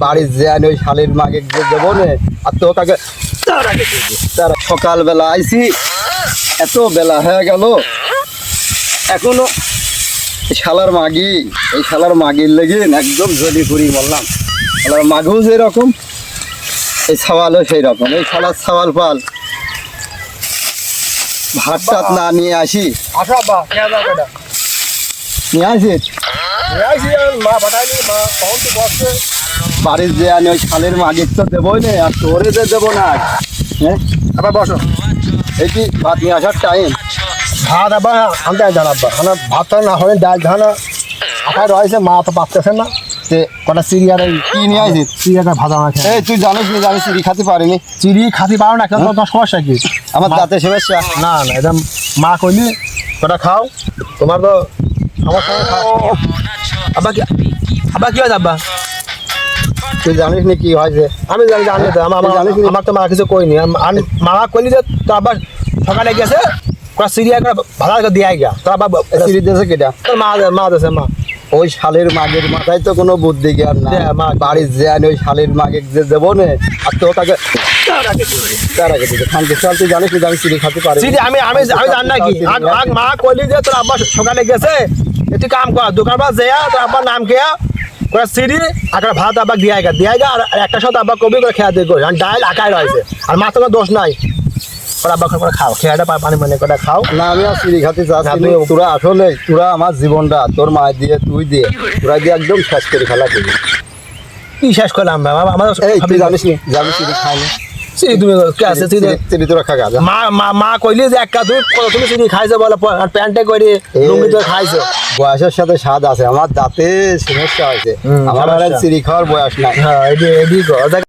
বাড়ির যে ওই শালির মাকে দেবো না আর তো তাকে তারা সকালবেলা আইসি এত বেলা হয়ে গেল এখনো শালার মাগি এই শালার মাগির লেগে একদম জলি করি বললাম শালার মাগেও যেরকম এই ছাওয়ালও সেই রকম এই শালার ছাওয়াল পাল ভাত টাত না নিয়ে আসি নিয়ে আসি বাড়ির যে আনি ওই শালের মাগির তো দেবোই না আর তোরে যে দেবো না হ্যাঁ আবার বসো এই কি ভাত নিয়ে আসার টাইম ভাত আবার আনতে জানাব্বা মানে ভাতটা না হলে ডাল ধানা আটায় রয়েছে মা তো পাচ্ছেন না যে কটা সিরিয়ার কি নিয়ে আসি সিরিয়াটা ভাজা না খেয়ে এই তুই জানিস না আমি চিড়ি খাতে পারিনি চিড়ি খাতে পারো না কেন তোমার সমস্যা কি আমার দাঁতে সমস্যা না না এটা মা কইলি কটা খাও তোমার তো সমস্যা নেই, খাও আব্বা কি হয় আব্বা তুই জানিস না কি হয়েছে আমি জানি তো আমার তো মা কিছু কইনি আমি মা কইলি যে তো আবার সকালে গেছে কটা সিরিয়া করে ভাজা করে দিয়ে গিয়া তো আবার চিড়ি দিয়েছে কেটা তোর মা দেছে মা ওই শালের মাগের মাথায় তো কোনো বুদ্ধি জ্ঞান না বাড়ির যে আনি ওই শালের মাগে যে দেবো না আর তো তাকে তার আগে দিতে খানকে চল তুই জানিস না আমি চিড়ি খাতে পারি সিরি আমি জানি না কি আগ মা কইলি যে তোর আব্বা সকালে গেছে একটু কাম কর দোকান বা যেয়া তোর আব্বার নাম কেয়া করে সিরি আকার ভাত আবার দিয়ে গা আর একটা সাথে আব্বা কবি করে খেয়া দিয়ে করি ডাইল আকায় রয়েছে আর মা তোমার দোষ নাই ওরা আব্বা করে খাও খেয়াটা পানি মানে কটা খাও না আমি আর চিড়ি খাতে চাচ্ছি তোরা আসলে তোরা আমার জীবনটা তোর মায়ের দিয়ে তুই দিয়ে তোরা দিয়ে একদম শেষ করে খেলা করবি কি শেষ করলাম আমার এই তুই জানিস নি যে আমি চিড়ি খাইনি সিরি তুমি কে আছে সিরি চিড়ি তোরা খা গা মা কইলি যে একটা তুই তুমি সিরি খাইছো বলে প্যান্টে করে লুঙ্গি তো খাইছো বয়সের সাথে স্বাদ আছে আমার দাঁতে সমস্যা হয়েছে আমার আর চিড়ি খাওয়ার বয়স নাই হ্যাঁ এদি